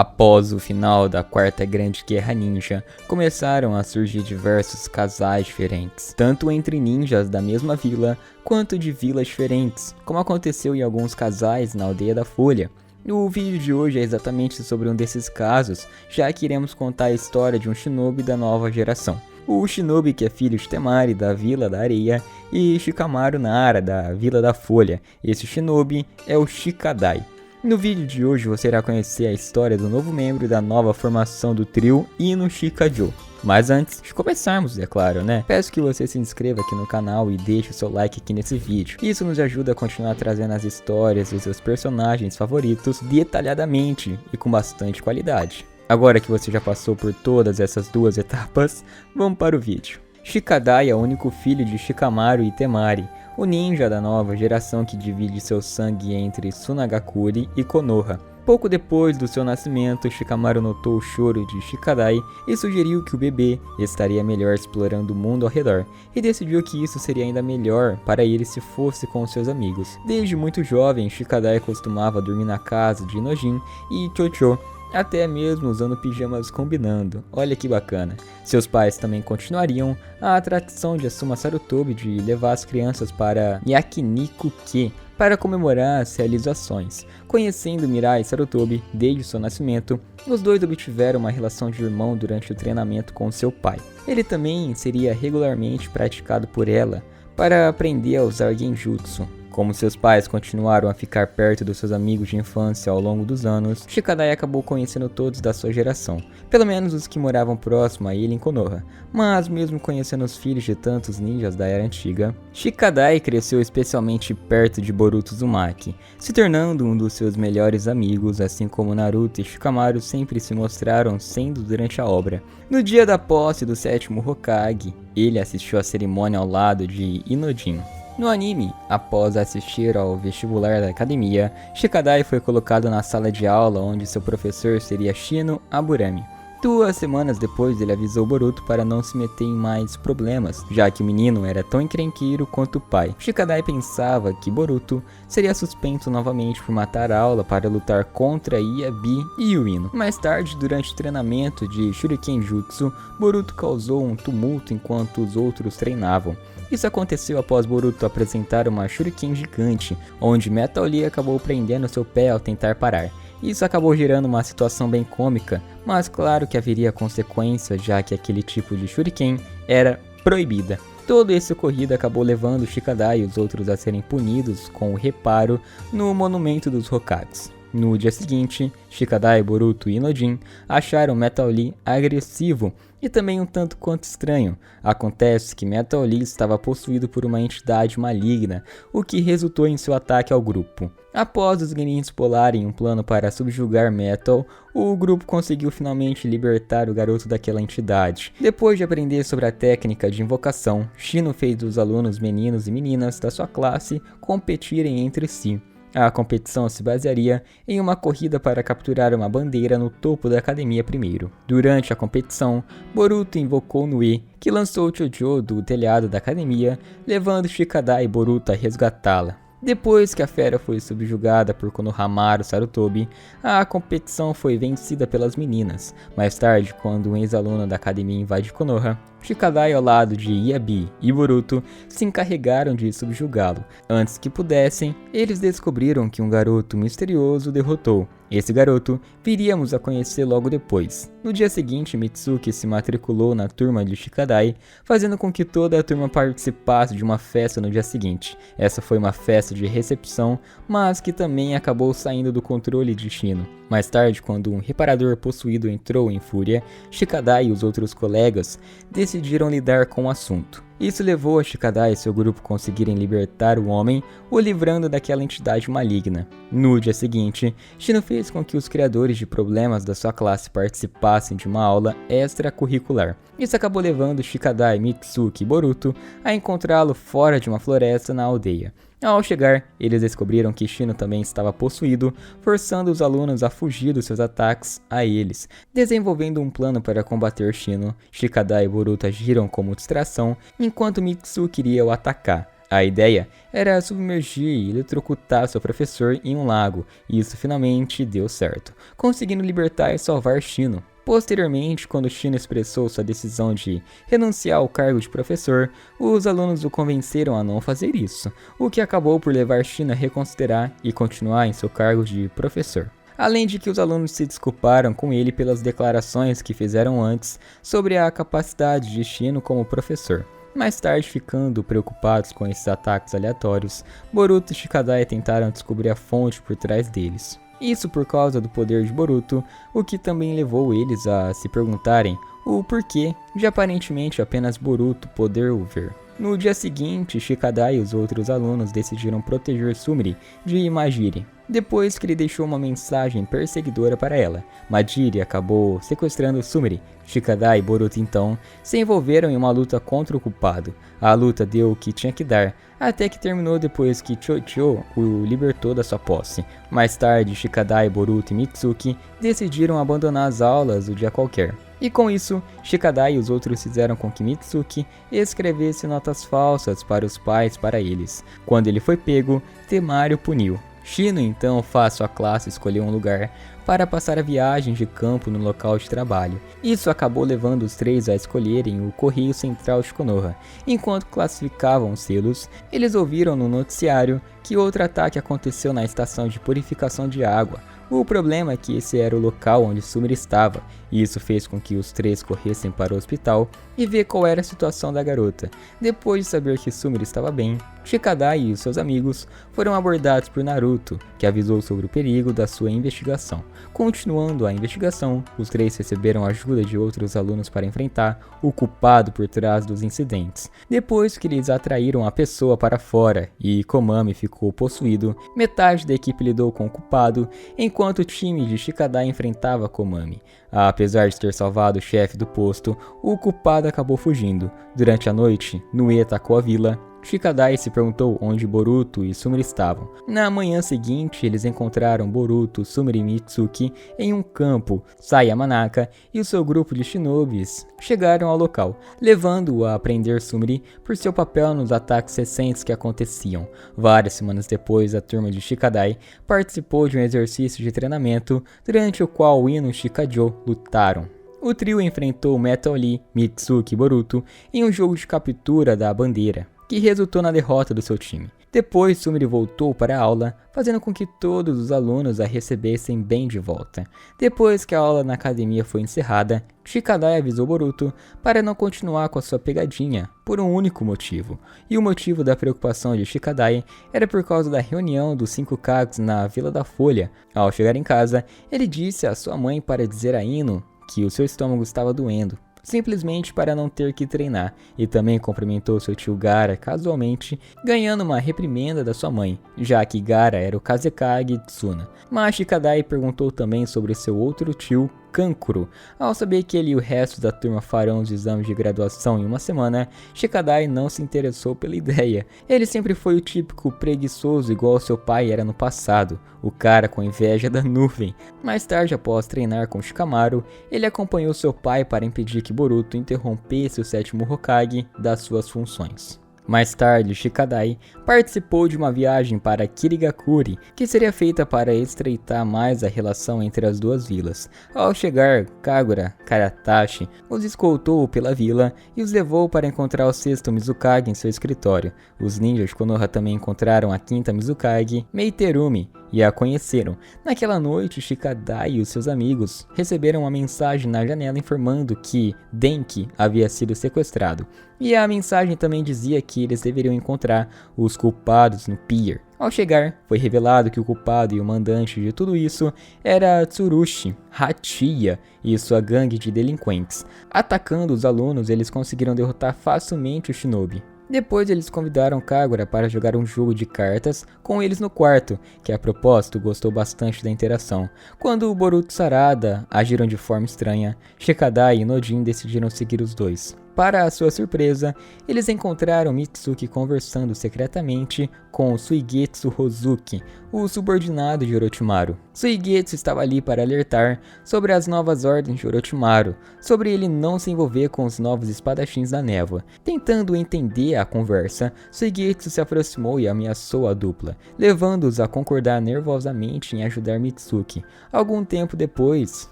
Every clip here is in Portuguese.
Após o final da Quarta Grande Guerra Ninja, começaram a surgir diversos casais diferentes, tanto entre ninjas da mesma vila, quanto de vilas diferentes, como aconteceu em alguns casais na Aldeia da Folha. O vídeo de hoje é exatamente sobre um desses casos, já que iremos contar a história de um shinobi da nova geração. O shinobi que é filho de Temari, da Vila da Areia, e Shikamaru Nara, da Vila da Folha. Esse shinobi é o Shikadai. No vídeo de hoje você irá conhecer a história do novo membro da nova formação do trio Ino Shikajo. Mas antes de começarmos, é claro, né? Peço que você se inscreva aqui no canal e deixe o seu like aqui nesse vídeo. Isso nos ajuda a continuar trazendo as histórias dos seus personagens favoritos detalhadamente e com bastante qualidade. Agora que você já passou por todas essas duas etapas, vamos para o vídeo. Shikadai é o único filho de Shikamaru e Temari, o ninja da nova geração que divide seu sangue entre Tsunagakure e Konoha. Pouco depois do seu nascimento, Shikamaru notou o choro de Shikadai e sugeriu que o bebê estaria melhor explorando o mundo ao redor, e decidiu que isso seria ainda melhor para ele se fosse com seus amigos. Desde muito jovem, Shikadai costumava dormir na casa de Inojin e Chocho, até mesmo usando pijamas combinando. Olha que bacana. Seus pais também continuariam a tradição de Asuma Sarutobi de levar as crianças para Yakiniku-ke para comemorar as realizações. Conhecendo Mirai Sarutobi desde seu nascimento, os dois obtiveram uma relação de irmão durante o treinamento com seu pai. Ele também seria regularmente praticado por ela para aprender a usar Genjutsu. Como seus pais continuaram a ficar perto dos seus amigos de infância ao longo dos anos, Shikadai acabou conhecendo todos da sua geração, pelo menos os que moravam próximo a ele em Konoha. Mas mesmo conhecendo os filhos de tantos ninjas da era antiga, Shikadai cresceu especialmente perto de Boruto Uzumaki, se tornando um dos seus melhores amigos, assim como Naruto e Shikamaru sempre se mostraram sendo durante a obra. No dia da posse do sétimo Hokage, ele assistiu à cerimônia ao lado de Inojin. No anime, após assistir ao vestibular da academia, Shikadai foi colocado na sala de aula onde seu professor seria Shino Aburami. 2 semanas depois, ele avisou Boruto para não se meter em mais problemas, já que o menino era tão encrenqueiro quanto o pai. Shikadai pensava que Boruto seria suspenso novamente por matar a aula para lutar contra Yabi e Yuino. Mais tarde, durante o treinamento de Shuriken Jutsu, Boruto causou um tumulto enquanto os outros treinavam. Isso aconteceu após Boruto apresentar uma Shuriken gigante, onde Metal Lee acabou prendendo seu pé ao tentar parar. Isso acabou gerando uma situação bem cômica, mas claro que haveria consequências, já que aquele tipo de Shuriken era proibida. Todo esse ocorrido acabou levando Shikadai e os outros a serem punidos com o reparo no Monumento dos Hokages. No dia seguinte, Shikadai, Boruto e Inojin acharam Metal Lee agressivo e também um tanto quanto estranho. Acontece que Metal Lee estava possuído por uma entidade maligna, o que resultou em seu ataque ao grupo. Após os Genins bolarem um plano para subjugar Metal, o grupo conseguiu finalmente libertar o garoto daquela entidade. Depois de aprender sobre a técnica de invocação, Shino fez os alunos meninos e meninas da sua classe competirem entre si. A competição se basearia em uma corrida para capturar uma bandeira no topo da academia primeiro. Durante a competição, Boruto invocou Nui, que lançou Chojo do telhado da academia, levando Shikadai e Boruto a resgatá-la. Depois que a fera foi subjugada por Konohamaru Sarutobi, a competição foi vencida pelas meninas. Mais tarde, quando um ex-aluno da academia invade Konoha, Shikadai ao lado de Yabi e Boruto se encarregaram de subjugá-lo. Antes que pudessem, eles descobriram que um garoto misterioso o derrotou. Esse garoto viríamos a conhecer logo depois. No dia seguinte, Mitsuki se matriculou na turma de Shikadai, fazendo com que toda a turma participasse de uma festa no dia seguinte. Essa foi uma festa de recepção, mas que também acabou saindo do controle de Shino. Mais tarde, quando um reparador possuído entrou em fúria, Shikadai e os outros colegas decidiram lidar com o assunto. Isso levou a Shikadai e seu grupo conseguirem libertar o homem, o livrando daquela entidade maligna. No dia seguinte, Shino fez com que os criadores de problemas da sua classe participassem de uma aula extracurricular. Isso acabou levando Shikadai, Mitsuki e Boruto a encontrá-lo fora de uma floresta na aldeia. Ao chegar, eles descobriram que Shino também estava possuído, forçando os alunos a fugir dos seus ataques a eles. Desenvolvendo um plano para combater Shino, Shikadai e Boruto agiram como distração, enquanto Mitsuki iria o atacar. A ideia era submergir e eletrocutar seu professor em um lago, e isso finalmente deu certo, conseguindo libertar e salvar Shino. Posteriormente, quando Shino expressou sua decisão de renunciar ao cargo de professor, os alunos o convenceram a não fazer isso, o que acabou por levar Shino a reconsiderar e continuar em seu cargo de professor. Além de que os alunos se desculparam com ele pelas declarações que fizeram antes sobre a capacidade de Shino como professor. Mais tarde, ficando preocupados com esses ataques aleatórios, Boruto e Shikadai tentaram descobrir a fonte por trás deles. Isso por causa do poder de Boruto, o que também levou eles a se perguntarem o porquê de aparentemente apenas Boruto poder o ver. No dia seguinte, Shikadai e os outros alunos decidiram proteger Sumire de Majiri, depois que ele deixou uma mensagem perseguidora para ela. Majiri acabou sequestrando Sumire. Shikadai e Boruto então se envolveram em uma luta contra o culpado. A luta deu o que tinha que dar, até que terminou depois que Choicho o libertou da sua posse. Mais tarde, Shikadai, Boruto e Mitsuki decidiram abandonar as aulas o dia qualquer. E com isso, Shikadai e os outros fizeram com que Mitsuki escrevesse notas falsas para os pais para eles. Quando ele foi pego, Temari o puniu. Shino então faz sua classe escolher um lugar para passar a viagem de campo no local de trabalho. Isso acabou levando os três a escolherem o Correio Central de Konoha. Enquanto classificavam os selos, eles ouviram no noticiário que outro ataque aconteceu na estação de purificação de água. O problema é que esse era o local onde Sumire estava, e isso fez com que os três corressem para o hospital e ver qual era a situação da garota. Depois de saber que Sumire estava bem, Shikadai e os seus amigos foram abordados por Naruto, que avisou sobre o perigo da sua investigação. Continuando a investigação, os três receberam ajuda de outros alunos para enfrentar o culpado por trás dos incidentes. Depois que eles atraíram a pessoa para fora e Komami ficou possuído, metade da equipe lidou com o culpado, enquanto o time de Shikadai enfrentava Komami. Apesar de ter salvado o chefe do posto, o culpado acabou fugindo. Durante a noite, Nue atacou a vila. Shikadai se perguntou onde Boruto e Sumire estavam. Na manhã seguinte, eles encontraram Boruto, Sumire e Mitsuki em um campo. Yamanaka e o seu grupo de shinobis chegaram ao local, levando-o a prender Sumire por seu papel nos ataques recentes que aconteciam. Várias semanas depois, a turma de Shikadai participou de um exercício de treinamento, durante o qual Ino e Shikajo lutaram. O trio enfrentou Metal Lee, Mitsuki e Boruto em um jogo de captura da bandeira, que resultou na derrota do seu time. Depois, Sumire voltou para a aula, fazendo com que todos os alunos a recebessem bem de volta. Depois que a aula na academia foi encerrada, Shikadai avisou Boruto para não continuar com a sua pegadinha, por um único motivo. E o motivo da preocupação de Shikadai era por causa da reunião dos 5 Kages na Vila da Folha. Ao chegar em casa, ele disse à sua mãe para dizer a Ino que o seu estômago estava doendo, simplesmente para não ter que treinar, e também cumprimentou seu tio Gaara casualmente, ganhando uma reprimenda da sua mãe, já que Gaara era o Kazekage Tsuna. Mas Shikadai perguntou também sobre seu outro tio, Kankuro. Ao saber que ele e o resto da turma farão os exames de graduação em uma semana, Shikadai não se interessou pela ideia. Ele sempre foi o típico preguiçoso igual seu pai era no passado, o cara com inveja da nuvem. Mais tarde, após treinar com Shikamaru, ele acompanhou seu pai para impedir que Boruto interrompesse o 7º Hokage das suas funções. Mais tarde, Shikadai participou de uma viagem para Kirigakuri, que seria feita para estreitar mais a relação entre as duas vilas. Ao chegar, Kagura Karatashi os escoltou pela vila e os levou para encontrar o 6º Mizukage em seu escritório. Os ninjas de Konoha também encontraram a 5ª Mizukage, Meiterumi, e a conheceram. Naquela noite, Shikadai e os seus amigos receberam uma mensagem na janela informando que Denki havia sido sequestrado. E a mensagem também dizia que eles deveriam encontrar os culpados no pier. Ao chegar, foi revelado que o culpado e o mandante de tudo isso era Tsurushi Hachiya e sua gangue de delinquentes. Atacando os alunos, eles conseguiram derrotar facilmente o shinobi. Depois eles convidaram Kagura para jogar um jogo de cartas com eles no quarto, que a propósito gostou bastante da interação. Quando o Boruto e Sarada agiram de forma estranha, Shikadai e Nojin decidiram seguir os dois. Para a sua surpresa, eles encontraram Mitsuki conversando secretamente com Suigetsu Hozuki, o subordinado de Orochimaru. Suigetsu estava ali para alertar sobre as novas ordens de Orochimaru, sobre ele não se envolver com os novos espadachins da névoa. Tentando entender a conversa, Suigetsu se aproximou e ameaçou a dupla, levando-os a concordar nervosamente em ajudar Mitsuki. Algum tempo depois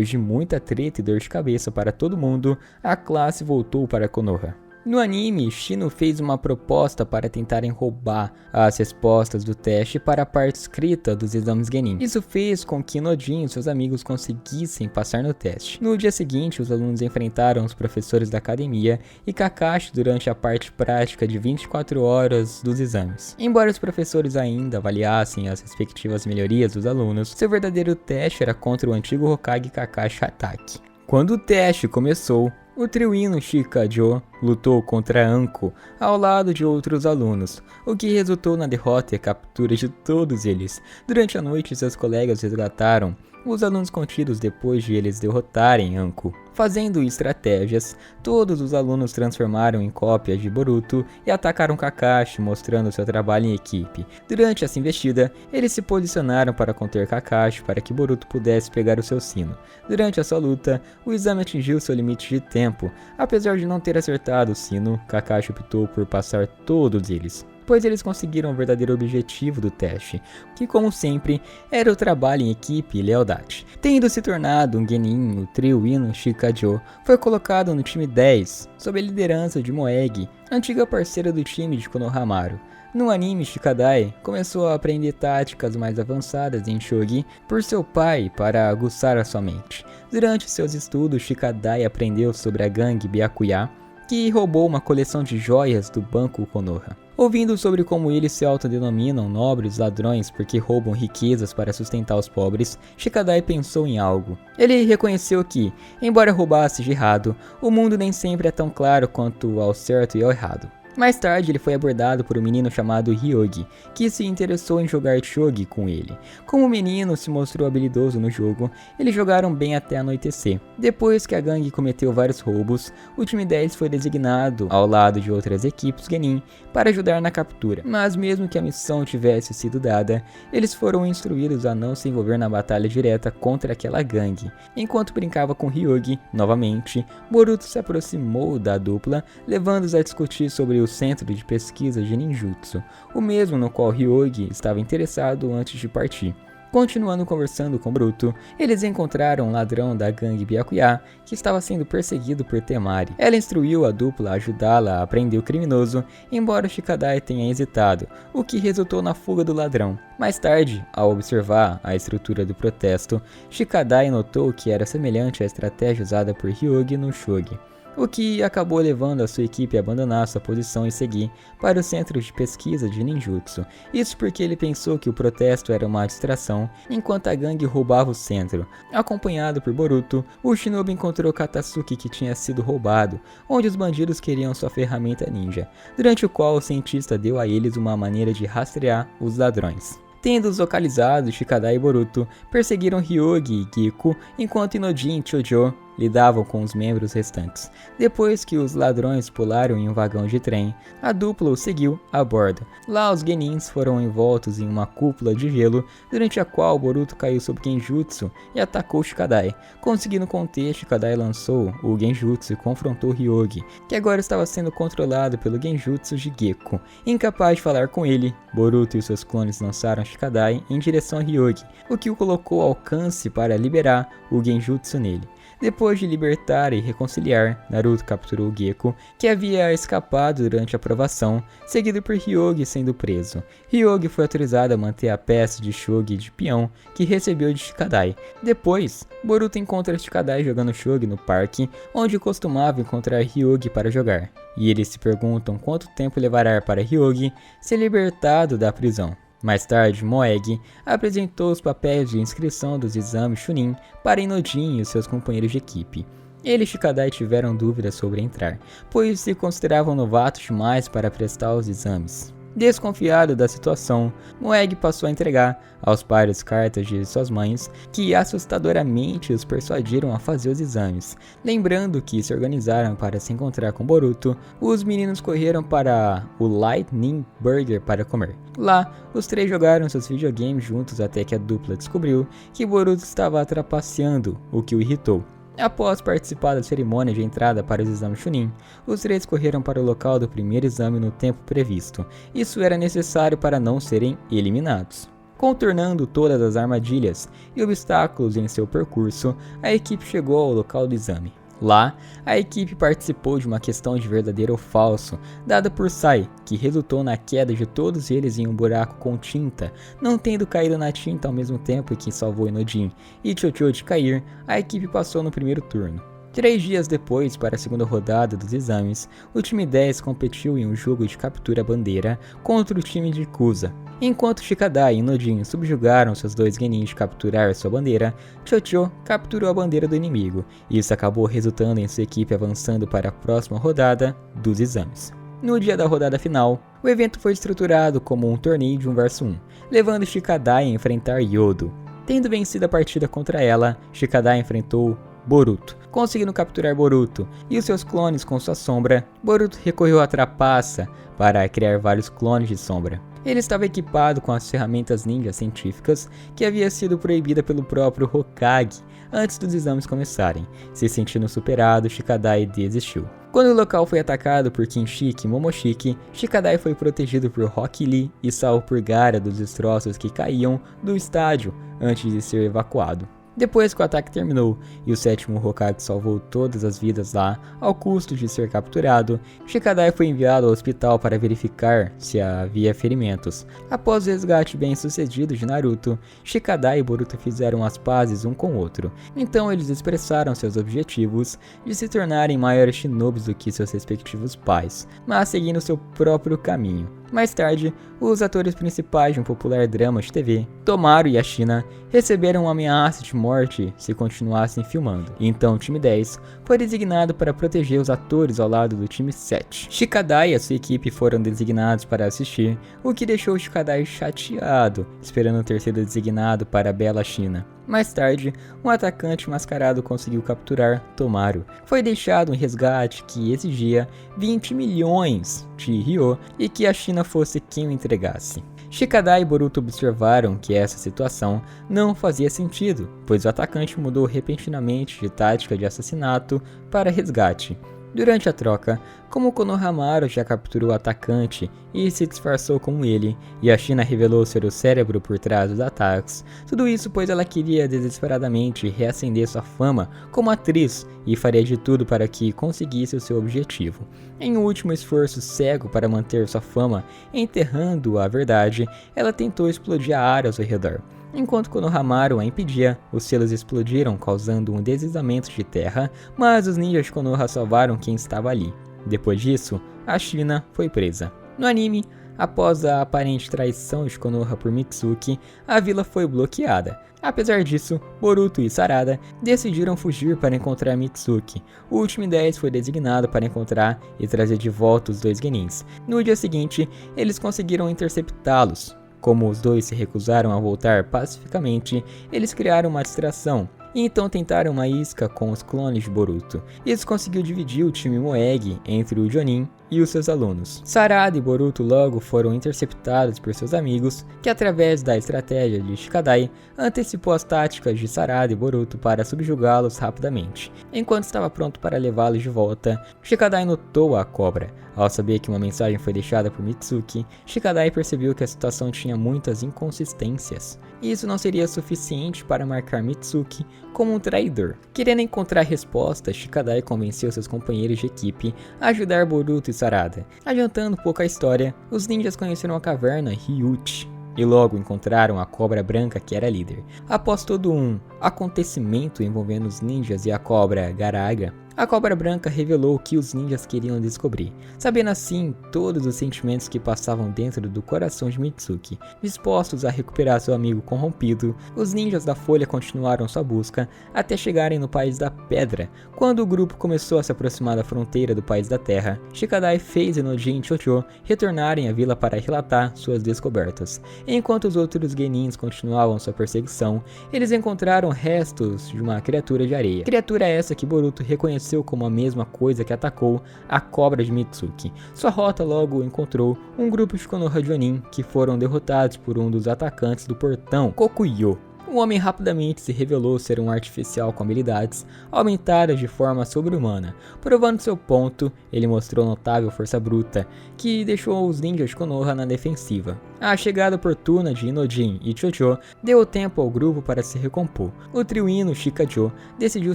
de muita treta e dor de cabeça para todo mundo, a classe voltou para Konoha. No anime, Shino fez uma proposta para tentarem roubar as respostas do teste para a parte escrita dos exames Genin. Isso fez com que Nojin e seus amigos conseguissem passar no teste. No dia seguinte, os alunos enfrentaram os professores da academia e Kakashi durante a parte prática de 24 horas dos exames. Embora os professores ainda avaliassem as respectivas melhorias dos alunos, seu verdadeiro teste era contra o antigo Hokage Kakashi Hatake. Quando o teste começou, o trio Ino Shikajō lutou contra Anko ao lado de outros alunos, o que resultou na derrota e captura de todos eles. Durante a noite, seus colegas resgataram os alunos contidos depois de eles derrotarem Anko. Fazendo estratégias, todos os alunos transformaram em cópias de Boruto e atacaram Kakashi, mostrando seu trabalho em equipe. Durante essa investida, eles se posicionaram para conter Kakashi para que Boruto pudesse pegar o seu sino. Durante a sua luta, o exame atingiu seu limite de tempo. Apesar de não ter acertado o sino, Kakashi optou por passar todos eles, pois eles conseguiram o verdadeiro objetivo do teste, que como sempre, era o trabalho em equipe e lealdade. Tendo se tornado um Genin, o trio Ino Shikajō foi colocado no time 10, sob a liderança de Moegi, antiga parceira do time de Konohamaru. No anime, Shikadai começou a aprender táticas mais avançadas em Shogi por seu pai para aguçar a sua mente. Durante seus estudos, Shikadai aprendeu sobre a gangue Byakuya, que roubou uma coleção de joias do Banco Konoha. Ouvindo sobre como eles se autodenominam nobres ladrões porque roubam riquezas para sustentar os pobres, Shikadai pensou em algo. Ele reconheceu que, embora roubasse de errado, o mundo nem sempre é tão claro quanto ao certo e ao errado. Mais tarde, ele foi abordado por um menino chamado Hyogi, que se interessou em jogar shogi com ele. Como o menino se mostrou habilidoso no jogo, eles jogaram bem até anoitecer. Depois que a gangue cometeu vários roubos, o time 10 foi designado ao lado de outras equipes Genin para ajudar na captura. Mas mesmo que a missão tivesse sido dada, eles foram instruídos a não se envolver na batalha direta contra aquela gangue. Enquanto brincava com Hyogi, novamente, Boruto se aproximou da dupla, levando-os a discutir sobre o Centro de Pesquisa de Ninjutsu, o mesmo no qual Hyogi estava interessado antes de partir. Continuando conversando com Boruto, eles encontraram um ladrão da gangue Byakuya que estava sendo perseguido por Temari. Ela instruiu a dupla a ajudá-la a prender o criminoso, embora Shikadai tenha hesitado, o que resultou na fuga do ladrão. Mais tarde, ao observar a estrutura do protesto, Shikadai notou que era semelhante à estratégia usada por Hyogi no Shogi, o que acabou levando a sua equipe a abandonar sua posição e seguir para o Centro de Pesquisa de Ninjutsu. Isso porque ele pensou que o protesto era uma distração, enquanto a gangue roubava o centro. Acompanhado por Boruto, o Shinobi encontrou Katasuki que tinha sido roubado, onde os bandidos queriam sua ferramenta ninja, durante o qual o cientista deu a eles uma maneira de rastrear os ladrões. Tendo-os localizado, Shikadai e Boruto perseguiram Hyogi e Giku, enquanto Inojin e Chojo lidavam com os membros restantes. Depois que os ladrões pularam em um vagão de trem, a dupla os seguiu a bordo. Lá, os Genins foram envoltos em uma cúpula de gelo, durante a qual Boruto caiu sob Genjutsu e atacou Shikadai. Conseguindo conter, Shikadai lançou o Genjutsu e confrontou Hyogi, que agora estava sendo controlado pelo Genjutsu de Gekko. Incapaz de falar com ele, Boruto e seus clones lançaram Shikadai em direção a Hyogi, o que o colocou ao alcance para liberar o Genjutsu nele. Depois de libertar e reconciliar, Naruto capturou Gekko, que havia escapado durante a provação, seguido por Hyogi sendo preso. Hyogi foi autorizado a manter a peça de shogi de peão que recebeu de Shikadai. Depois, Boruto encontra Shikadai jogando shogi no parque, onde costumava encontrar Hyogi para jogar, e eles se perguntam quanto tempo levará para Hyogi ser libertado da prisão. Mais tarde, Moegi apresentou os papéis de inscrição dos exames Chunin para Inojin e os seus companheiros de equipe. Ele e Shikadai tiveram dúvidas sobre entrar, pois se consideravam novatos demais para prestar os exames. Desconfiado da situação, Moeg passou a entregar aos pais cartas de suas mães que assustadoramente os persuadiram a fazer os exames. Lembrando que se organizaram para se encontrar com Boruto, os meninos correram para o Lightning Burger para comer. Lá, os três jogaram seus videogames juntos até que a dupla descobriu que Boruto estava trapaceando, o que o irritou. Após participar da cerimônia de entrada para os exames Chunin, os três correram para o local do primeiro exame no tempo previsto. Isso era necessário para não serem eliminados. Contornando todas as armadilhas e obstáculos em seu percurso, a equipe chegou ao local do exame. Lá, a equipe participou de uma questão de verdadeiro ou falso, dada por Sai, que resultou na queda de todos eles em um buraco com tinta, não tendo caído na tinta ao mesmo tempo que salvou Inojin e Chocho de cair, a equipe passou no primeiro turno. 3 dias depois, para a segunda rodada dos exames, o time 10 competiu em um jogo de captura-bandeira contra o time de Kusa. Enquanto Shikadai e Inojin subjugaram seus 2 genins de capturar sua bandeira, Chocho capturou a bandeira do inimigo. Isso acabou resultando em sua equipe avançando para a próxima rodada dos exames. No dia da rodada final, o evento foi estruturado como um torneio de 1 vs 1, levando Shikadai a enfrentar Yodo. Tendo vencido a partida contra ela, Shikadai enfrentou Boruto. Conseguindo capturar Boruto e os seus clones com sua sombra, Boruto recorreu à trapaça para criar vários clones de sombra. Ele estava equipado com as ferramentas ninja científicas que havia sido proibida pelo próprio Hokage antes dos exames começarem. Se sentindo superado, Shikadai desistiu. Quando o local foi atacado por Kinshiki e Momoshiki, Shikadai foi protegido por Rock Lee e salvo por Gaara dos destroços que caíam do estádio antes de ser evacuado. Depois que o ataque terminou e o 7º Hokage salvou todas as vidas lá ao custo de ser capturado, Shikadai foi enviado ao hospital para verificar se havia ferimentos. Após o resgate bem sucedido de Naruto, Shikadai e Boruto fizeram as pazes um com o outro. Então eles expressaram seus objetivos de se tornarem maiores shinobis do que seus respectivos pais, mas seguindo seu próprio caminho. Mais tarde, os atores principais de um popular drama de TV, Tomaru e Ashina, receberam uma ameaça de morte se continuassem filmando. Então o time 10 foi designado para proteger os atores ao lado do time 7. Shikadai e a sua equipe foram designados para assistir, o que deixou Shikadai chateado, esperando ter sido designado para a bela Ashina. Mais tarde, um atacante mascarado conseguiu capturar Tomaru. Foi deixado um resgate que exigia 20 milhões de Ryo e que a China fosse quem o entregasse. Shikadai e Boruto observaram que essa situação não fazia sentido, pois o atacante mudou repentinamente de tática de assassinato para resgate. Durante a troca, como Konohamaru já capturou o atacante e se disfarçou como ele, e a China revelou ser o cérebro por trás dos ataques, tudo isso pois ela queria desesperadamente reacender sua fama como atriz e faria de tudo para que conseguisse o seu objetivo. Em um último esforço cego para manter sua fama, enterrando a verdade, ela tentou explodir a área ao seu redor. Enquanto Konohamaru a impedia, os selos explodiram causando um deslizamento de terra, mas os ninjas de Konoha salvaram quem estava ali. Depois disso, a China foi presa. No anime, após a aparente traição de Konoha por Mitsuki, a vila foi bloqueada. Apesar disso, Boruto e Sarada decidiram fugir para encontrar Mitsuki. O último 10 foi designado para encontrar e trazer de volta os 2 genins. No dia seguinte, eles conseguiram interceptá-los. Como os dois se recusaram a voltar pacificamente, eles criaram uma distração e então tentaram uma isca com os clones de Boruto. Isso conseguiu dividir o time Moeg entre o Jonin e os seus alunos. Sarada e Boruto logo foram interceptados por seus amigos, que através da estratégia de Shikadai, antecipou as táticas de Sarada e Boruto para subjugá-los rapidamente. Enquanto estava pronto para levá-los de volta, Shikadai notou a cobra. Ao saber que uma mensagem foi deixada por Mitsuki, Shikadai percebeu que a situação tinha muitas inconsistências, e isso não seria suficiente para marcar Mitsuki como um traidor. Querendo encontrar respostas, Shikadai convenceu seus companheiros de equipe a ajudar Boruto e Sarada. Adiantando um pouco a história, os ninjas conheceram a caverna Ryuchi e logo encontraram a cobra branca que era líder. Após todo um acontecimento envolvendo os ninjas e a cobra Garaga, A Cobra Branca revelou o que os ninjas queriam descobrir, sabendo assim todos os sentimentos que passavam dentro do coração de Mitsuki. Dispostos a recuperar seu amigo corrompido, os ninjas da Folha continuaram sua busca até chegarem no País da Pedra. Quando o grupo começou a se aproximar da fronteira do País da Terra, Shikadai fez Enojin e Chocho retornarem à vila para relatar suas descobertas. Enquanto os outros genins continuavam sua perseguição, eles encontraram restos de uma criatura de areia. Criatura essa que Boruto reconheceu como a mesma coisa que atacou a cobra de Mitsuki. Sua rota logo encontrou um grupo de Konoha Jonin que foram derrotados por um dos atacantes do portão, Kokuyo. O homem rapidamente se revelou ser um artificial com habilidades aumentadas de forma sobre-humana. Provando seu ponto, ele mostrou notável força bruta, que deixou os ninjas de Konoha na defensiva. A chegada oportuna de Inojin e Chocho deu tempo ao grupo para se recompor. O trio Ino Shikajo decidiu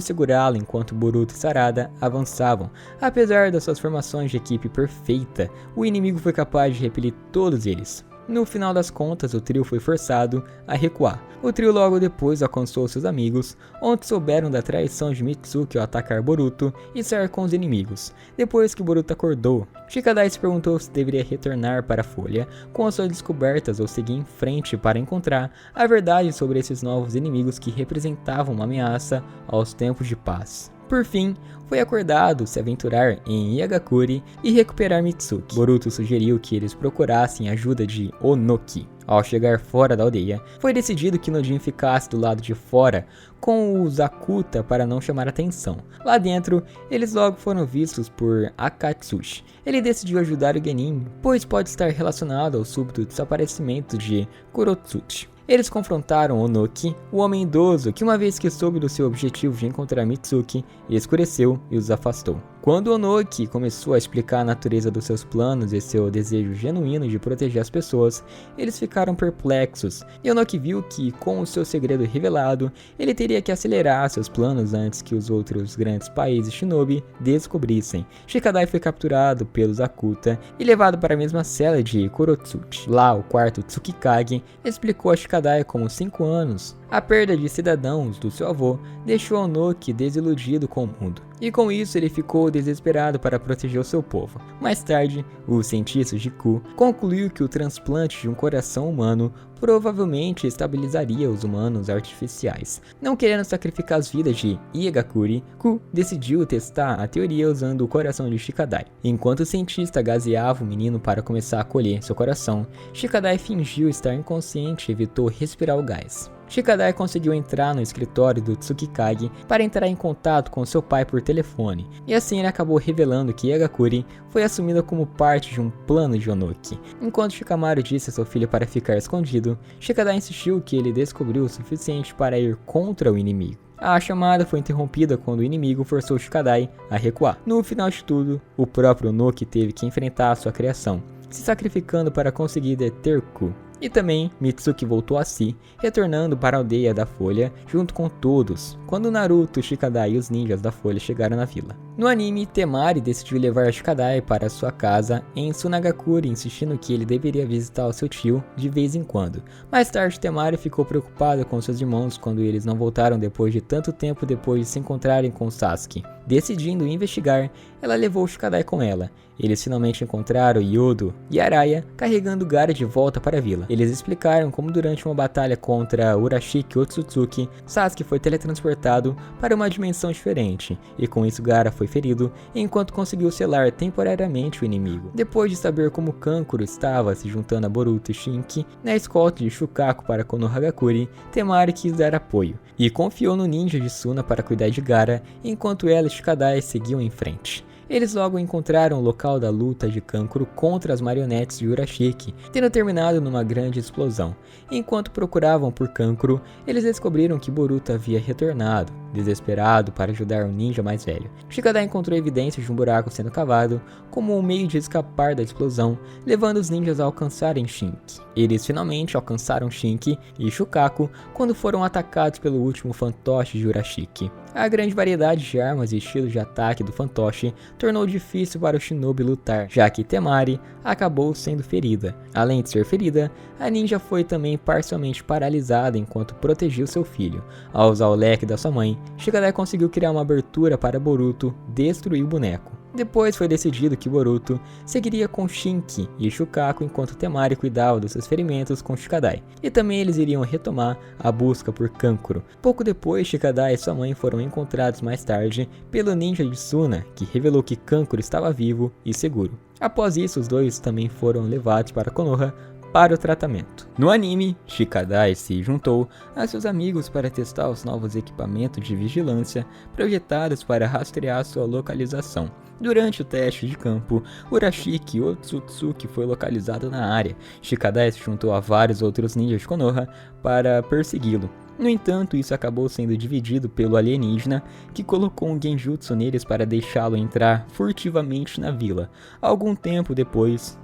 segurá-lo enquanto Boruto e Sarada avançavam. Apesar das suas formações de equipe perfeita, o inimigo foi capaz de repelir todos eles. No final das contas, o trio foi forçado a recuar. O trio logo depois alcançou seus amigos, onde souberam da traição de Mitsuki ao atacar Boruto e sair com os inimigos. Depois que Boruto acordou, Shikadai se perguntou se deveria retornar para a Folha com as suas descobertas ou seguir em frente para encontrar a verdade sobre esses novos inimigos que representavam uma ameaça aos tempos de paz. Por fim, foi acordado se aventurar em Iagakuri e recuperar Mitsuki. Boruto sugeriu que eles procurassem a ajuda de Onoki. Ao chegar fora da aldeia, foi decidido que Nojin ficasse do lado de fora com o Zakuta para não chamar atenção. Lá dentro, eles logo foram vistos por Akatsushi. Ele decidiu ajudar o Genin, pois pode estar relacionado ao súbito desaparecimento de Kurotsuchi. Eles confrontaram Onoki, o homem idoso que, uma vez que soube do seu objetivo de encontrar Mitsuki, escureceu e os afastou. Quando Onoki começou a explicar a natureza dos seus planos e seu desejo genuíno de proteger as pessoas, eles ficaram perplexos, e Onoki viu que, com o seu segredo revelado, ele teria que acelerar seus planos antes que os outros grandes países shinobi descobrissem. Shikadai foi capturado pelos Akuta e levado para a mesma cela de Kurotsuchi. Lá, o quarto Tsukikage explicou a Shikadai como 5 anos. A perda de cidadãos do seu avô deixou Onoki desiludido com o mundo, e com isso ele ficou desesperado para proteger o seu povo. Mais tarde, o cientista Jiku concluiu que o transplante de um coração humano provavelmente estabilizaria os humanos artificiais. Não querendo sacrificar as vidas de Iagakuri, Ku decidiu testar a teoria usando o coração de Shikadai. Enquanto o cientista gaseava o menino para começar a colher seu coração, Shikadai fingiu estar inconsciente e evitou respirar o gás. Shikadai conseguiu entrar no escritório do Tsukikage para entrar em contato com seu pai por telefone, e assim ele acabou revelando que Iagakuri foi assumida como parte de um plano de Onoki. Enquanto Shikamaru disse a seu filho para ficar escondido, Shikadai insistiu que ele descobriu o suficiente para ir contra o inimigo. A chamada foi interrompida quando o inimigo forçou Shikadai a recuar. No final de tudo, o próprio Onoki teve que enfrentar sua criação, se sacrificando para conseguir deter Ku. E também, Mitsuki voltou a si, retornando para a aldeia da Folha junto com todos, quando Naruto, Shikadai e os ninjas da Folha chegaram na vila. No anime, Temari decidiu levar Shikadai para sua casa em Sunagakure, insistindo que ele deveria visitar o seu tio de vez em quando. Mais tarde, Temari ficou preocupado com seus irmãos quando eles não voltaram depois de tanto tempo depois de se encontrarem com Sasuke. Decidindo investigar, ela levou Shikadai com ela. Eles finalmente encontraram Yodo e Araya carregando Gaara de volta para a vila. Eles explicaram como durante uma batalha contra Urashiki Otsutsuki, Sasuke foi teletransportado para uma dimensão diferente, e com isso Gaara foi ferido, enquanto conseguiu selar temporariamente o inimigo. Depois de saber como Kankuro estava se juntando a Boruto e Shinki na escolta de Shukaku para Konohagakure, Temari quis dar apoio, e confiou no ninja de Suna para cuidar de Gaara, enquanto ela e Shikadai seguiam em frente. Eles logo encontraram o local da luta de Kankuro contra as marionetes de Urashiki, tendo terminado numa grande explosão. Enquanto procuravam por Kankuro, eles descobriram que Boruto havia retornado, desesperado para ajudar o ninja mais velho. Shikadai encontrou evidências de um buraco sendo cavado como um meio de escapar da explosão, levando os ninjas a alcançarem Shinki. Eles finalmente alcançaram Shinki e Shukaku quando foram atacados pelo último fantoche de Urashiki. A grande variedade de armas e estilos de ataque do fantoche tornou difícil para o shinobi lutar, já que Temari acabou sendo ferida. Além de ser ferida, a ninja foi também parcialmente paralisada enquanto protegia seu filho. Ao usar o leque da sua mãe, Shikadai conseguiu criar uma abertura para Boruto destruir o boneco. Depois foi decidido que Boruto seguiria com Shinki e Shukaku enquanto Temari cuidava dos seus ferimentos com Shikadai. E também eles iriam retomar a busca por Kankuro. Pouco depois, Shikadai e sua mãe foram encontrados mais tarde pelo ninja de Suna, que revelou que Kankuro estava vivo e seguro. Após isso, os dois também foram levados para Konoha para o tratamento. No anime, Shikadai se juntou a seus amigos para testar os novos equipamentos de vigilância projetados para rastrear sua localização. Durante o teste de campo, Urashiki Otsutsuki foi localizado na área. Shikadai se juntou a vários outros ninjas de Konoha para persegui-lo. No entanto, isso acabou sendo dividido pelo alienígena, que colocou um genjutsu neles para deixá-lo entrar furtivamente na vila. Algum tempo depois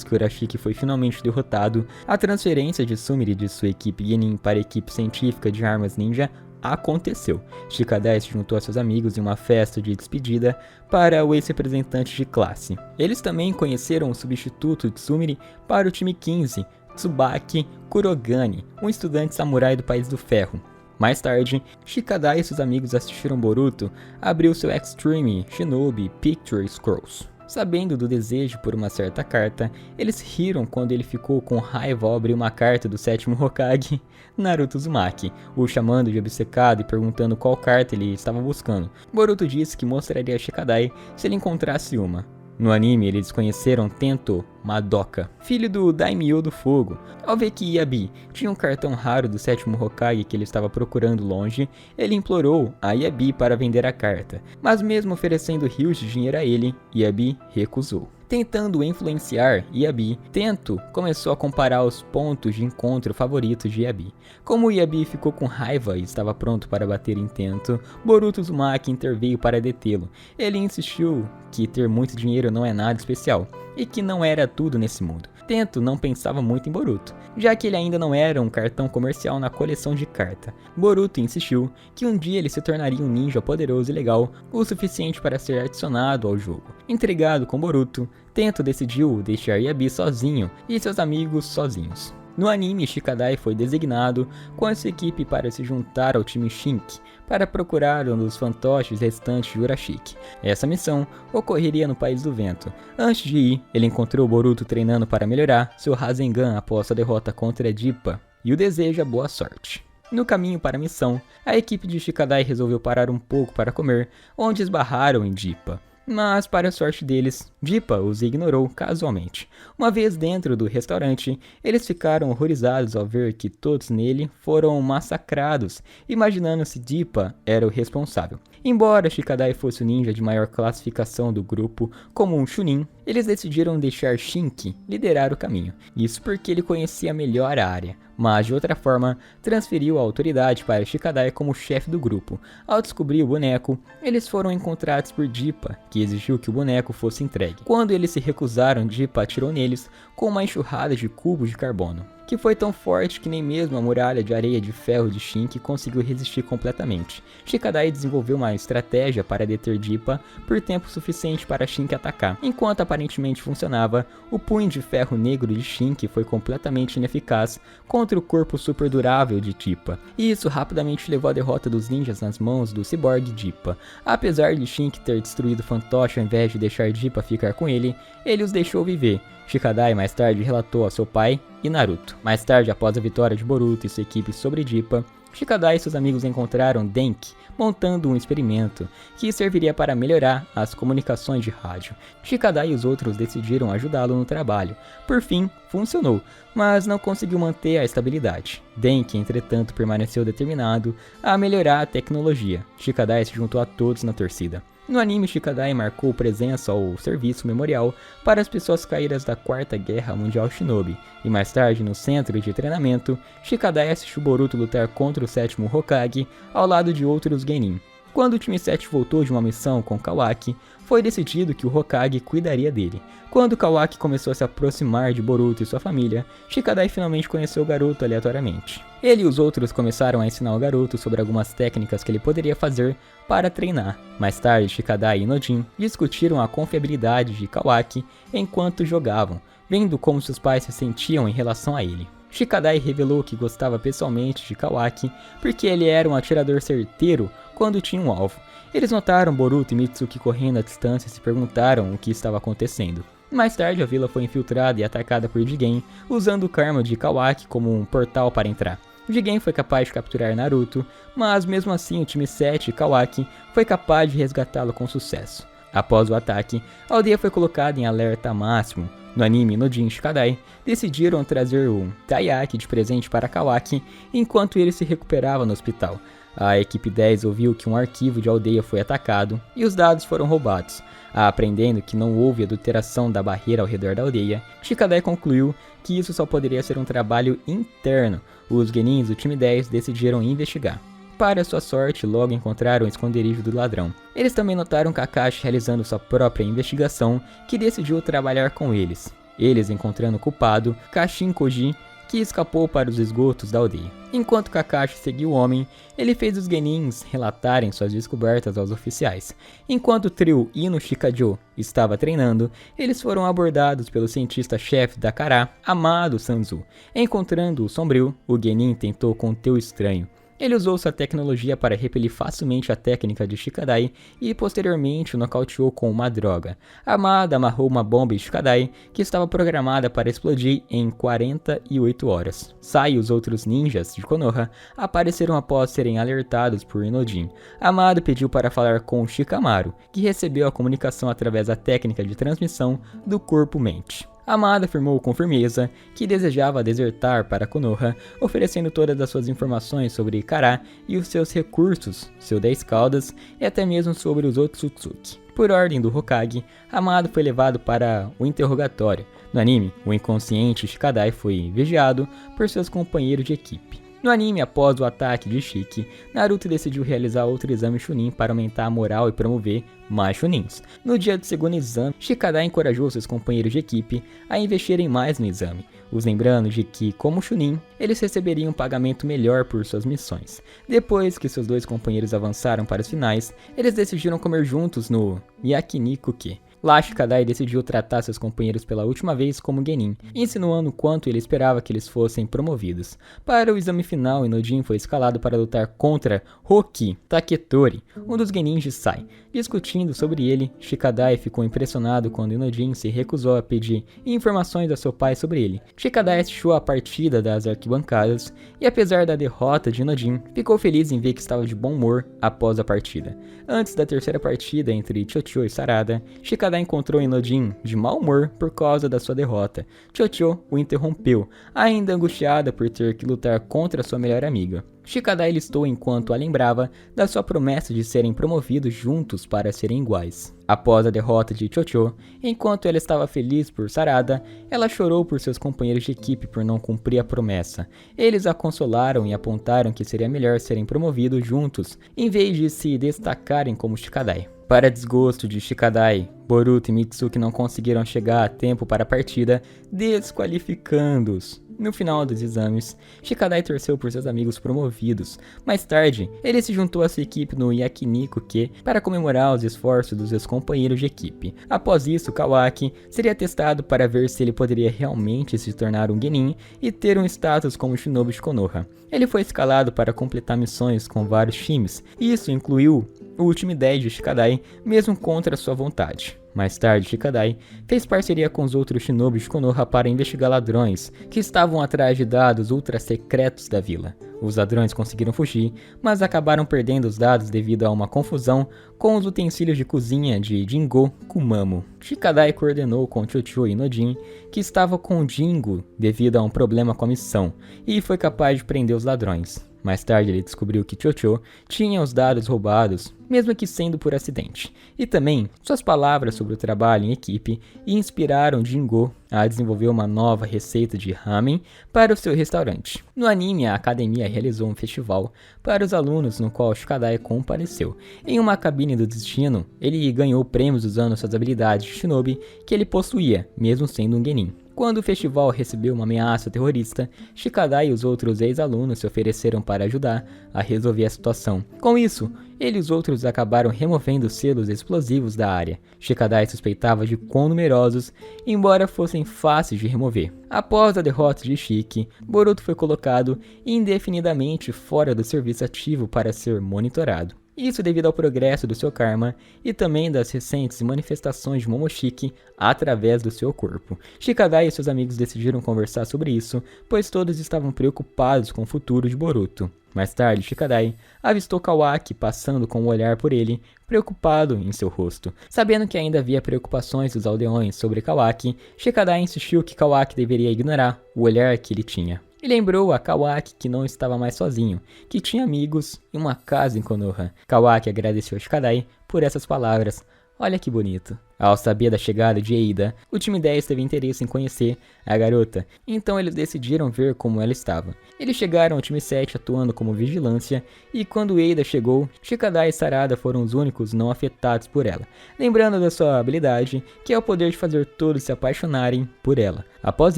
que Urashiki foi finalmente derrotado, a transferência de Sumire de sua equipe Genin para a equipe científica de armas ninja aconteceu. Shikadai se juntou a seus amigos em uma festa de despedida para o ex-representante de classe. Eles também conheceram o substituto de Sumire para o time 15, Tsubaki Kurogane, um estudante samurai do País do Ferro. Mais tarde, Shikadai e seus amigos assistiram Boruto abrir o seu Extreme Shinobi Picture Scrolls. Sabendo do desejo por uma certa carta, eles riram quando ele ficou com raiva ao abrir uma carta do 7º Hokage, Naruto Uzumaki, o chamando de obcecado e perguntando qual carta ele estava buscando. Boruto disse que mostraria a Shikadai se ele encontrasse uma. No anime, eles conheceram Tento Madoka, filho do Daimyo do Fogo. Ao ver que Yabi tinha um cartão raro do 7º Hokage que ele estava procurando longe, ele implorou a Yabi para vender a carta, mas mesmo oferecendo rios de dinheiro a ele, Yabi recusou. Tentando influenciar Yabi, Tento começou a comparar os pontos de encontro favoritos de Yabi. Como Yabi ficou com raiva e estava pronto para bater em Tento, Boruto Uzumaki interveio para detê-lo. Ele insistiu que ter muito dinheiro não é nada especial, e que não era tudo nesse mundo. Tento não pensava muito em Boruto, já que ele ainda não era um cartão comercial na coleção de carta. Boruto insistiu que um dia ele se tornaria um ninja poderoso e legal o suficiente para ser adicionado ao jogo. Intrigado com Boruto, Tento decidiu deixar Yabi sozinho e seus amigos sozinhos. No anime, Shikadai foi designado com a sua equipe para se juntar ao time Shinki para procurar um dos fantoches restantes de Urashiki. Essa missão ocorreria no País do Vento. Antes de ir, ele encontrou Boruto treinando para melhorar seu Rasengan após a derrota contra Dippa e o deseja boa sorte. No caminho para a missão, a equipe de Shikadai resolveu parar um pouco para comer, onde esbarraram em Dippa. Mas, para a sorte deles, Dippa os ignorou casualmente. Uma vez dentro do restaurante, eles ficaram horrorizados ao ver que todos nele foram massacrados, imaginando se Dippa era o responsável. Embora Shikadai fosse o ninja de maior classificação do grupo, como um Chunin, eles decidiram deixar Shinki liderar o caminho. Isso porque ele conhecia melhor a área, mas de outra forma, transferiu a autoridade para Shikadai como chefe do grupo. Ao descobrir o boneco, eles foram encontrados por Dippa, que exigiu que o boneco fosse entregue. Quando eles se recusaram, Dippa atirou neles com uma enxurrada de cubos de carbono, que foi tão forte que nem mesmo a muralha de areia de ferro de Shinki conseguiu resistir completamente. Shikadai desenvolveu uma estratégia para deter Dippa por tempo suficiente para Shinki atacar. Enquanto aparentemente funcionava, o punho de ferro negro de Shinki foi completamente ineficaz contra o corpo super durável de Dippa, e isso rapidamente levou à derrota dos ninjas nas mãos do ciborgue Dippa. Apesar de Shinki ter destruído o fantoche ao invés de deixar Dippa ficar com ele, ele os deixou viver. Shikadai mais tarde relatou a seu pai e Naruto. Mais tarde, após a vitória de Boruto e sua equipe sobre Dippa, Shikadai e seus amigos encontraram Denki montando um experimento que serviria para melhorar as comunicações de rádio. Shikadai e os outros decidiram ajudá-lo no trabalho. Por fim, funcionou, mas não conseguiu manter a estabilidade. Denki, entretanto, permaneceu determinado a melhorar a tecnologia. Shikadai se juntou a todos na torcida. No anime, Shikadai marcou presença ao serviço memorial para as pessoas caídas da 4ª Guerra Mundial Shinobi, e mais tarde, no centro de treinamento, Shikadai assistiu Boruto lutar contra o 7º Hokage ao lado de outros Genin. Quando o time 7 voltou de uma missão com Kawaki, foi decidido que o Hokage cuidaria dele. Quando Kawaki começou a se aproximar de Boruto e sua família, Shikadai finalmente conheceu o garoto aleatoriamente. Ele e os outros começaram a ensinar o garoto sobre algumas técnicas que ele poderia fazer para treinar. Mais tarde, Shikadai e Nojin discutiram a confiabilidade de Kawaki enquanto jogavam, vendo como seus pais se sentiam em relação a ele. Shikadai revelou que gostava pessoalmente de Kawaki porque ele era um atirador certeiro quando tinha um alvo. Eles notaram Boruto e Mitsuki correndo à distância e se perguntaram o que estava acontecendo. Mais tarde, a vila foi infiltrada e atacada por Jigen, usando o karma de Kawaki como um portal para entrar. Jigen foi capaz de capturar Naruto, mas mesmo assim o time 7 Kawaki foi capaz de resgatá-lo com sucesso. Após o ataque, a aldeia foi colocada em alerta máximo. No anime, Nojin e Shikadai decidiram trazer um taiyaki de presente para Kawaki enquanto ele se recuperava no hospital. A equipe 10 ouviu que um arquivo de aldeia foi atacado e os dados foram roubados. Aprendendo que não houve adulteração da barreira ao redor da aldeia, Shikadai concluiu que isso só poderia ser um trabalho interno. Os genins do time 10 decidiram investigar. Para sua sorte, logo encontraram o esconderijo do ladrão. Eles também notaram Kakashi realizando sua própria investigação, que decidiu trabalhar com eles. Eles encontrando o culpado, Kashin Koji, que escapou para os esgotos da aldeia. Enquanto Kakashi seguiu o homem, ele fez os genins relatarem suas descobertas aos oficiais. Enquanto o trio Ino Shikajo estava treinando, eles foram abordados pelo cientista-chefe da Kara, Amado Sanzu. Encontrando o sombrio, o genin tentou conter o estranho. Ele usou sua tecnologia para repelir facilmente a técnica de Shikadai e posteriormente o nocauteou com uma droga. Amada amarrou uma bomba em Shikadai que estava programada para explodir em 48 horas. Sai e os outros ninjas de Konoha apareceram após serem alertados por Inojin. Amado pediu para falar com Shikamaru, que recebeu a comunicação através da técnica de transmissão do corpo-mente. Amada afirmou com firmeza que desejava desertar para Konoha, oferecendo todas as suas informações sobre Kara e os seus recursos, seu 10 caudas e até mesmo sobre os Otsutsuki. Por ordem do Hokage, Amado foi levado para o interrogatório. No anime, o inconsciente Shikadai foi vigiado por seus companheiros de equipe. No anime, após o ataque de Shiki, Naruto decidiu realizar outro exame Chunin para aumentar a moral e promover mais Chunins. No dia do segundo exame, Shikadai encorajou seus companheiros de equipe a investirem mais no exame, os lembrando de que, como Chunin, eles receberiam um pagamento melhor por suas missões. Depois que seus dois companheiros avançaram para os finais, eles decidiram comer juntos no Yakiniku-ke. Lá, Shikadai decidiu tratar seus companheiros pela última vez como genin, insinuando o quanto ele esperava que eles fossem promovidos. Para o exame final, Inojin foi escalado para lutar contra Hoki Taketori, um dos genins de Sai. Discutindo sobre ele, Shikadai ficou impressionado quando Inojin se recusou a pedir informações a seu pai sobre ele. Shikadai assistiu a partida das arquibancadas e, apesar da derrota de Inojin, ficou feliz em ver que estava de bom humor após a partida. Antes da terceira partida entre Chocho e Sarada, Shikadai encontrou Inojin de mau humor por causa da sua derrota. Chocho o interrompeu, ainda angustiada por ter que lutar contra sua melhor amiga. Shikadai listou enquanto a lembrava da sua promessa de serem promovidos juntos para serem iguais. Após a derrota de Chocho, enquanto ela estava feliz por Sarada, ela chorou por seus companheiros de equipe por não cumprir a promessa. Eles a consolaram e apontaram que seria melhor serem promovidos juntos, em vez de se destacarem como Shikadai. Para desgosto de Shikadai, Boruto e Mitsuki não conseguiram chegar a tempo para a partida, desqualificando-os. No final dos exames, Shikadai torceu por seus amigos promovidos. Mais tarde, ele se juntou à sua equipe no Yakiniku-ke para comemorar os esforços dos seus companheiros de equipe. Após isso, Kawaki seria testado para ver se ele poderia realmente se tornar um genin e ter um status como Shinobi de Konoha. Ele foi escalado para completar missões com vários times, e isso incluiu o time 10 de Shikadai, mesmo contra sua vontade. Mais tarde, Shikadai fez parceria com os outros Shinobi de Konoha para investigar ladrões que estavam atrás de dados ultra secretos da vila. Os ladrões conseguiram fugir, mas acabaram perdendo os dados devido a uma confusão com os utensílios de cozinha de Jingo Kumamo. Shikadai coordenou com Chocho e Inojin, que estava com Jingo devido a um problema com a missão, e foi capaz de prender os ladrões. Mais tarde ele descobriu que Chocho tinha os dados roubados, mesmo que sendo por acidente. E também, suas palavras sobre o trabalho em equipe inspiraram Jingo a desenvolver uma nova receita de ramen para o seu restaurante. No anime, a academia realizou um festival para os alunos no qual Shikadai compareceu. Em uma cabine do destino, ele ganhou prêmios usando suas habilidades de shinobi que ele possuía, mesmo sendo um genin. Quando o festival recebeu uma ameaça terrorista, Shikadai e os outros ex-alunos se ofereceram para ajudar a resolver a situação. Com isso, ele e os outros acabaram removendo selos explosivos da área. Shikadai suspeitava de quão numerosos, embora fossem fáceis de remover. Após a derrota de Shiki, Boruto foi colocado indefinidamente fora do serviço ativo para ser monitorado. Isso devido ao progresso do seu karma e também das recentes manifestações de Momoshiki através do seu corpo. Shikadai e seus amigos decidiram conversar sobre isso, pois todos estavam preocupados com o futuro de Boruto. Mais tarde, Shikadai avistou Kawaki passando com um olhar por ele, preocupado em seu rosto. Sabendo que ainda havia preocupações dos aldeões sobre Kawaki, Shikadai insistiu que Kawaki deveria ignorar o olhar que ele tinha. E lembrou a Kawaki que não estava mais sozinho, que tinha amigos e uma casa em Konoha. Kawaki agradeceu a Shikadai por essas palavras. Olha que bonito. Ao saber da chegada de Eida, o time 10 teve interesse em conhecer a garota, então eles decidiram ver como ela estava. Eles chegaram ao time 7 atuando como vigilância, e quando Eida chegou, Shikadai e Sarada foram os únicos não afetados por ela, lembrando da sua habilidade, que é o poder de fazer todos se apaixonarem por ela. Após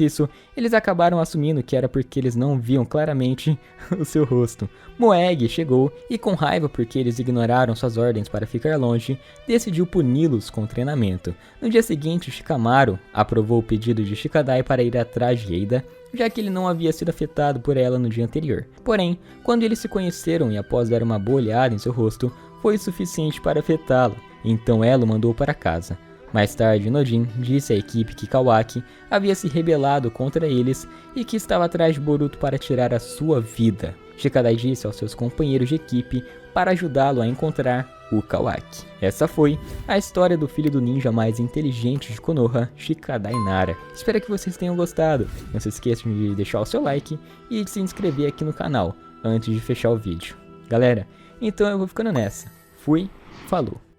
isso, eles acabaram assumindo que era porque eles não viam claramente o seu rosto. Moeg chegou e, com raiva porque eles ignoraram suas ordens para ficar longe, decidiu puni-los com treinamento. No dia seguinte, Shikamaru aprovou o pedido de Shikadai para ir atrás de Eida, já que ele não havia sido afetado por ela no dia anterior. Porém, quando eles se conheceram e após dar uma boa olhada em seu rosto, foi suficiente para afetá-lo, então ela o mandou para casa. Mais tarde, Nojin disse à equipe que Kawaki havia se rebelado contra eles e que estava atrás de Boruto para tirar a sua vida. Shikadai disse aos seus companheiros de equipe para ajudá-lo a encontrar o Kawaki. Essa foi a história do filho do ninja mais inteligente de Konoha, Shikadai Nara. Espero que vocês tenham gostado. Não se esqueçam de deixar o seu like e de se inscrever aqui no canal antes de fechar o vídeo. Galera, então eu vou ficando nessa. Fui, falou!